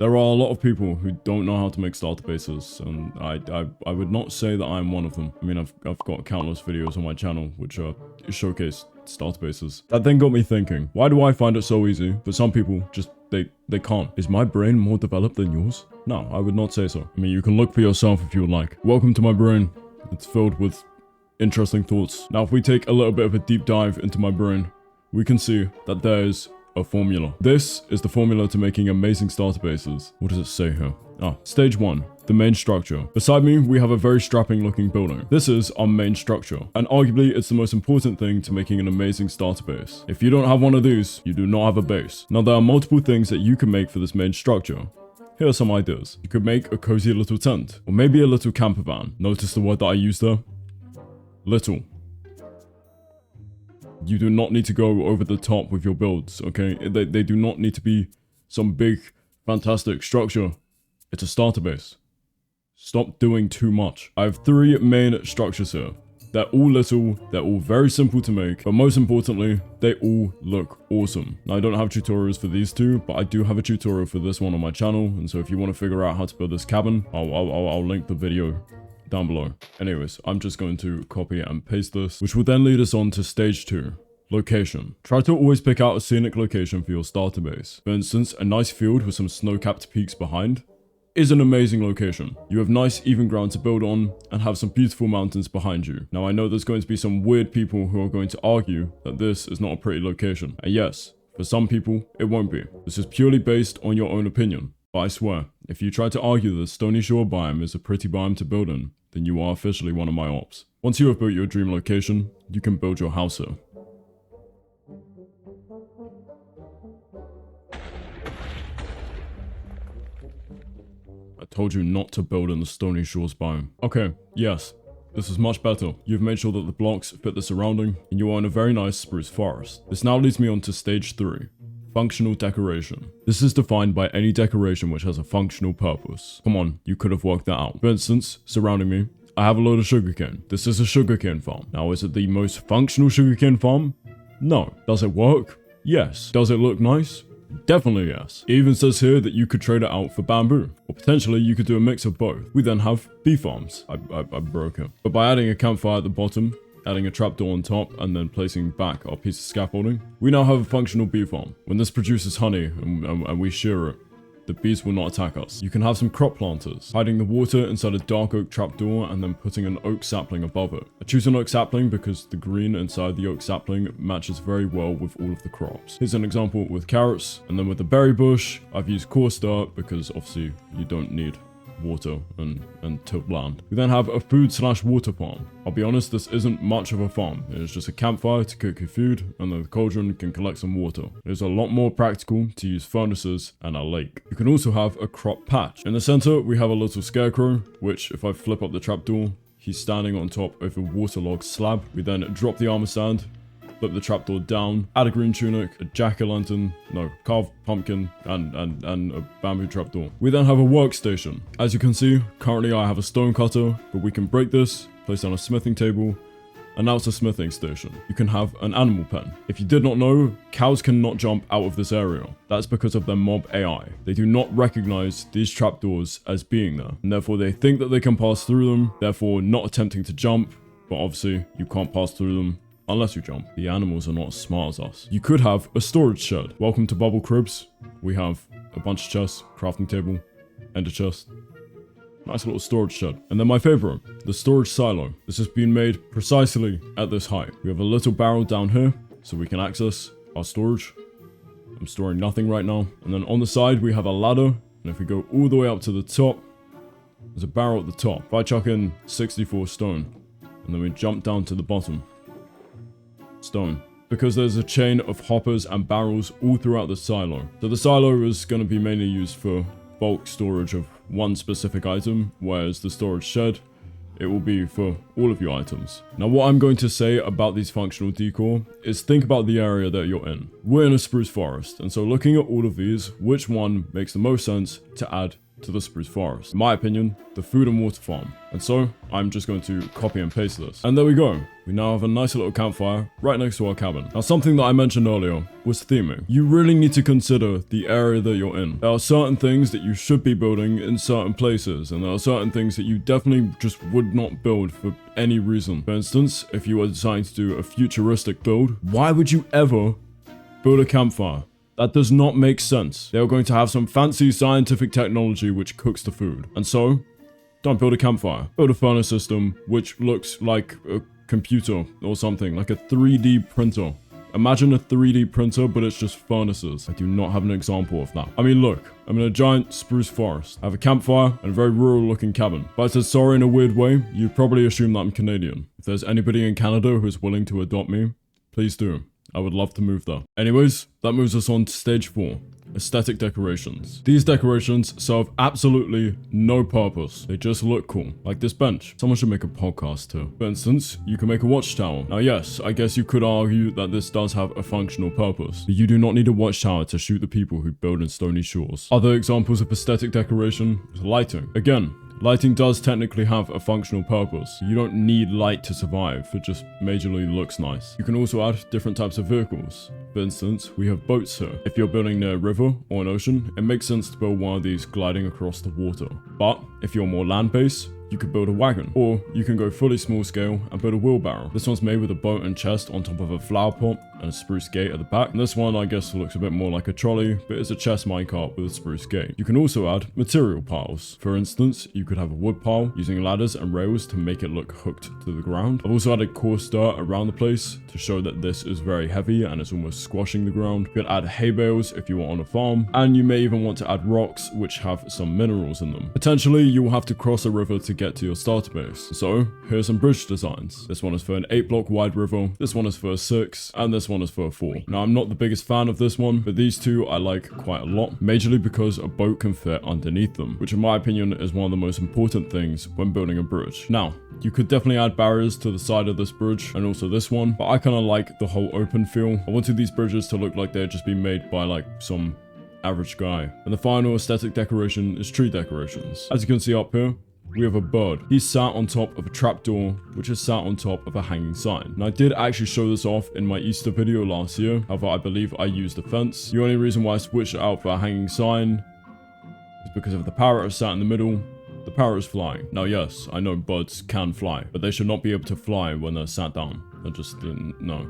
There are a lot of people who don't know how to make starter bases, and I would not say that I'm one of them. I mean, I've got countless videos on my channel which showcase starter bases. That then got me thinking, why do I find it so easy, but some people just they can't? Is my brain more developed than yours? No, I would not say so. I mean, you can look for yourself if you would like. Welcome to my brain. It's filled with interesting thoughts. Now, if we take a little bit of a deep dive into my brain, we can see that there's a formula. This is the formula to making amazing starter bases. What does it say here? Stage 1, the main structure. Beside me, we have a very strapping looking building. This is our main structure, and arguably it's the most important thing to making an amazing starter base. If you don't have one of these, you do not have a base. Now, there are multiple things that you can make for this main structure. Here are some ideas. You could make a cozy little tent, or maybe a little camper van. Notice the word that I used there? Little. You do not need to go over the top with your builds, okay? They do not need to be some big, fantastic structure. It's a starter base. Stop doing too much. I have 3 main structures here. They're all little, they're all very simple to make, but most importantly, they all look awesome. Now, I don't have tutorials for these 2, but I do have a tutorial for this one on my channel, and so if you want to figure out how to build this cabin, I'll link the video down below. Anyways, I'm just going to copy and paste this, which will then lead us on to stage 2. Location. Try to always pick out a scenic location for your starter base. For instance, a nice field with some snow-capped peaks behind is an amazing location. You have nice even ground to build on and have some beautiful mountains behind you. Now, I know there's going to be some weird people who are going to argue that this is not a pretty location. And yes, for some people, it won't be. This is purely based on your own opinion. But I swear, if you try to argue that Stony Shore biome is a pretty biome to build in, then you are officially one of my ops. Once you have built your dream location, you can build your house here. I told you not to build in the Stony Shores biome. Okay, yes, this is much better. You've made sure that the blocks fit the surrounding, and you are in a very nice spruce forest. This now leads me on to stage 3. Functional decoration. This is defined by any decoration which has a functional purpose. Come on, you could have worked that out. For instance, surrounding me, I have a load of sugarcane. This is a sugarcane farm. Now, is it the most functional sugarcane farm? No. Does it work? Yes. Does it look nice? Definitely yes. It even says here that you could trade it out for bamboo, or potentially you could do a mix of both. We then have bee farms. I broke it. But by adding a campfire at the bottom, adding a trapdoor on top, and then placing back our piece of scaffolding, we now have a functional bee farm. When this produces honey and we shear it, the bees will not attack us. You can have some crop planters, hiding the water inside a dark oak trapdoor and then putting an oak sapling above it. I choose an oak sapling because the green inside the oak sapling matches very well with all of the crops. Here's an example with carrots, and then with the berry bush, I've used coarse dirt because obviously you don't need water and tilled land. We then have a food/water farm. I'll be honest, this isn't much of a farm. It's just a campfire to cook your food, and then the cauldron can collect some water. It's a lot more practical to use furnaces and a lake. You can also have a crop patch. In the center, we have a little scarecrow, which if I flip up the trapdoor, he's standing on top of a waterlogged slab. We then drop the armor stand, flip the trapdoor down, add a green tunic, a jack-o'-lantern, carved pumpkin, and a bamboo trapdoor. We then have a workstation. As you can see, currently I have a stone cutter, but we can break this, place down a smithing table, and now it's a smithing station. You can have an animal pen. If you did not know, cows cannot jump out of this area. That's because of their mob AI. They do not recognize these trapdoors as being there, and therefore they think that they can pass through them, therefore not attempting to jump, but obviously you can't pass through them unless you jump. The animals are not as smart as us. You could have a storage shed. Welcome to Bubble Cribs. We have a bunch of chests, crafting table, ender chest. Nice little storage shed. And then my favorite, the storage silo. This has been made precisely at this height. We have a little barrel down here so we can access our storage. I'm storing nothing right now. And then on the side, we have a ladder. And if we go all the way up to the top, there's a barrel at the top. If I chuck in 64 stone, and then we jump down to the bottom, stone, because there's a chain of hoppers and barrels all throughout the silo. So the silo is going to be mainly used for bulk storage of one specific item, whereas the storage shed, it will be for all of your items. Now, what I'm going to say about these functional decor is think about the area that you're in. We're in a spruce forest, and so looking at all of these, which one makes the most sense to add to the spruce forest. In my opinion, the food and water farm. And so, I'm just going to copy and paste this. And there we go. We now have a nice little campfire right next to our cabin. Now, something that I mentioned earlier was theming. You really need to consider the area that you're in. There are certain things that you should be building in certain places, and there are certain things that you definitely just would not build for any reason. For instance, if you were deciding to do a futuristic build, why would you ever build a campfire? That does not make sense. They are going to have some fancy scientific technology which cooks the food. And so, don't build a campfire. Build a furnace system which looks like a computer or something, like a 3D printer. Imagine a 3D printer, but it's just furnaces. I do not have an example of that. I mean, look, I'm in a giant spruce forest. I have a campfire and a very rural looking cabin. If I said sorry in a weird way, you'd probably assume that I'm Canadian. If there's anybody in Canada who's willing to adopt me, please do. I would love to move there. Anyways, that moves us on to stage 4. Aesthetic decorations. These decorations serve absolutely no purpose. They just look cool. Like this bench. Someone should make a podcast too. For instance, you can make a watchtower. Now yes, I guess you could argue that this does have a functional purpose, but you do not need a watchtower to shoot the people who build in Stony Shores. Other examples of aesthetic decoration is lighting. Again, lighting does technically have a functional purpose. You don't need light to survive, it just majorly looks nice. You can also add different types of vehicles. For instance, we have boats here. If you're building near a river or an ocean, it makes sense to build one of these gliding across the water. But if you're more land-based, you could build a wagon, or you can go fully small scale and build a wheelbarrow. This one's made with a boat and chest on top of a flower pot and a spruce gate at the back. And this one, I guess, looks a bit more like a trolley, but it's a chest minecart with a spruce gate. You can also add material piles. For instance, you could have a wood pile using ladders and rails to make it look hooked to the ground. I've also added coarse dirt around the place to show that this is very heavy and it's almost squashing the ground. You could add hay bales if you want on a farm, and you may even want to add rocks which have some minerals in them. Potentially, you will have to cross a river to get to your starter base. So, here's some bridge designs. This one is for an 8-block wide river, this one is for a 6, and this one is for a 4. Now, I'm not the biggest fan of this one, but these two I like quite a lot, majorly because a boat can fit underneath them, which in my opinion is one of the most important things when building a bridge. Now, you could definitely add barriers to the side of this bridge and also this one, but I kind of like the whole open feel. I wanted these bridges to look like they're just been made by like some average guy. And the final aesthetic decoration is tree decorations. As you can see up here, we have a bird. He's sat on top of a trapdoor, which is sat on top of a hanging sign. And I did actually show this off in my Easter video last year. However, I believe I used a fence. The only reason why I switched it out for a hanging sign is because if the parrot is sat in the middle, the parrot is flying. Now, yes, I know birds can fly, but they should not be able to fly when they're sat down. They're just, no.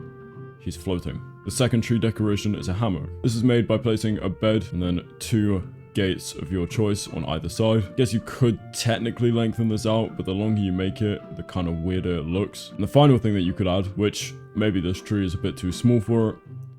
He's floating. The second tree decoration is a hammock. This is made by placing a bed and then 2 gates of your choice on either side. I guess you could technically lengthen this out, but the longer you make it, the kind of weirder it looks. And the final thing that you could add, which maybe this tree is a bit too small for it,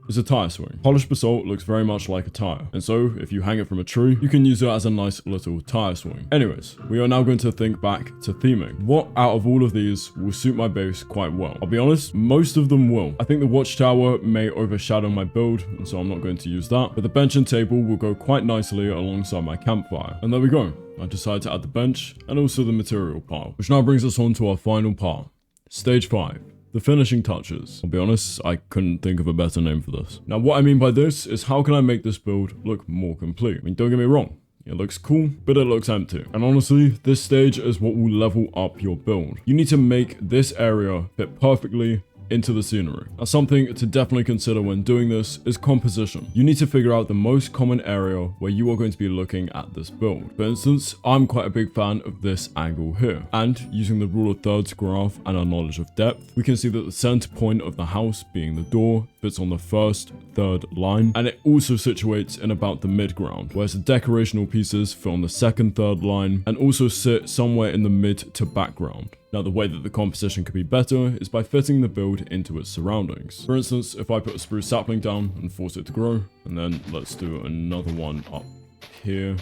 is a tire swing. Polished basalt looks very much like a tire, and so if you hang it from a tree, you can use it as a nice little tire swing. Anyways, we are now going to think back to theming. What out of all of these will suit my base quite well? I'll be honest, most of them will. I think the watchtower may overshadow my build, and so I'm not going to use that, but the bench and table will go quite nicely alongside my campfire. And there we go. I decided to add the bench and also the material pile, which now brings us on to our final part. Stage 5. The finishing touches. I'll be honest, I couldn't think of a better name for this. Now, what I mean by this is how can I make this build look more complete? I mean, don't get me wrong. It looks cool, but it looks empty. And honestly, this stage is what will level up your build. You need to make this area fit perfectly into the scenery. Now, something to definitely consider when doing this is composition. You need to figure out the most common area where you are going to be looking at this build. For instance, I'm quite a big fan of this angle here. And using the rule of thirds graph and our knowledge of depth, we can see that the center point of the house, being the door, fits on the first third line, and it also situates in about the mid-ground, whereas the decorational pieces fit on the second third line and also sit somewhere in the mid to background. Now, the way that the composition could be better is by fitting the build into its surroundings. For instance, if I put a spruce sapling down and force it to grow, and then let's do another one up here.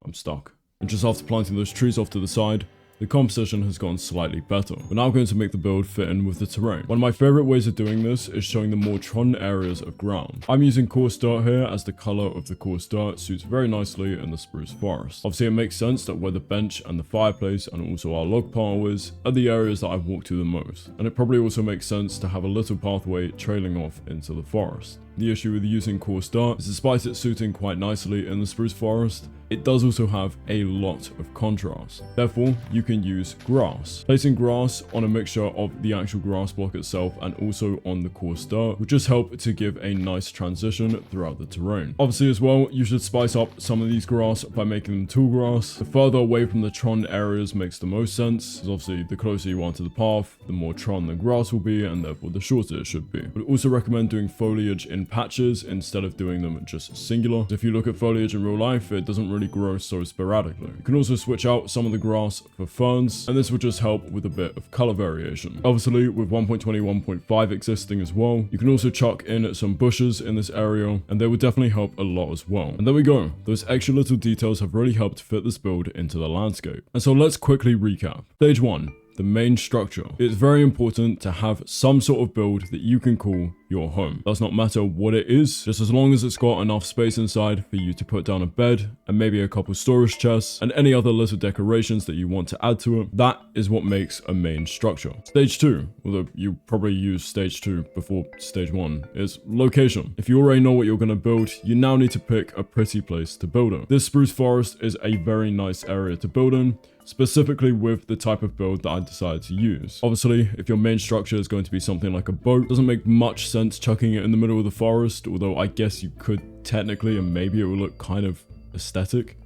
I'm stuck. And just after planting those trees off to the side, the composition has gone slightly better. We're now going to make the build fit in with the terrain. One of my favorite ways of doing this is showing the more trodden areas of ground. I'm using coarse dirt here as the color of the coarse dirt suits very nicely in the spruce forest. Obviously, it makes sense that where the bench and the fireplace and also our log pile is are the areas that I've walked to the most. And it probably also makes sense to have a little pathway trailing off into the forest. The issue with using coarse dirt is despite it suiting quite nicely in the spruce forest, it does also have a lot of contrast. Therefore, you can use grass. Placing grass on a mixture of the actual grass block itself and also on the coarse dirt will just help to give a nice transition throughout the terrain. Obviously as well, you should spice up some of these grass by making them tall grass. The further away from the tron areas makes the most sense, because obviously the closer you are to the path, the more tron the grass will be, and therefore the shorter it should be. But also recommend doing foliage in patches instead of doing them just singular. If you look at foliage in real life, it doesn't really grow so sporadically. You can also switch out some of the grass for ferns, and this will just help with a bit of color variation. Obviously, with 1.20, 1.5 existing as well, you can also chuck in some bushes in this area, and they will definitely help a lot as well. And there we go. Those extra little details have really helped fit this build into the landscape. And so let's quickly recap. Stage 1. The main structure. It's very important to have some sort of build that you can call your home. Does not matter what it is, just as long as it's got enough space inside for you to put down a bed and maybe a couple storage chests and any other little decorations that you want to add to it. That is what makes a main structure. Stage 2, although you probably use stage 2 before stage 1, is location. If you already know what you're going to build, you now need to pick a pretty place to build in. This spruce forest is a very nice area to build in, specifically with the type of build that I decided to use. Obviously, if your main structure is going to be something like a boat, it doesn't make much sense chucking it in the middle of the forest, although I guess you could technically, and maybe it will look kind of aesthetic.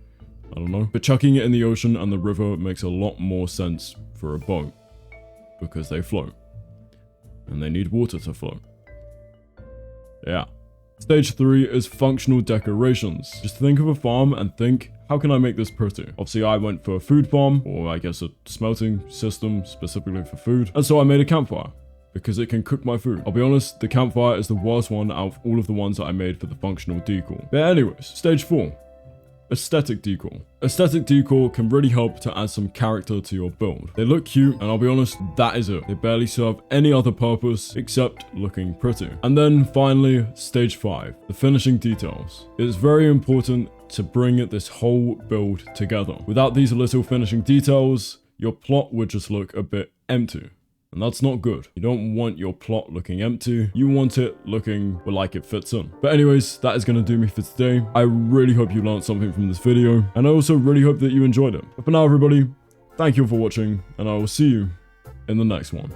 I don't know. But chucking it in the ocean and the river makes a lot more sense for a boat, because they float. And they need water to float. Yeah. Stage 3 is functional decorations. Just think of a farm and think, how can I make this pretty? Obviously, I went for a food farm, or I guess a smelting system specifically for food. And so I made a campfire, because it can cook my food. I'll be honest, the campfire is the worst one out of all of the ones that I made for the functional decor. But anyways, stage 4. Aesthetic decor. Aesthetic decor can really help to add some character to your build. They look cute, and I'll be honest, that is it. They barely serve any other purpose except looking pretty. And then finally, stage 5, the finishing details. It is very important to bring this whole build together. Without these little finishing details, your plot would just look a bit empty. And that's not good. You don't want your plot looking empty. You want it looking like it fits in. But anyways, that is going to do me for today. I really hope you learned something from this video. And I also really hope that you enjoyed it. But for now, everybody, thank you for watching. And I will see you in the next one.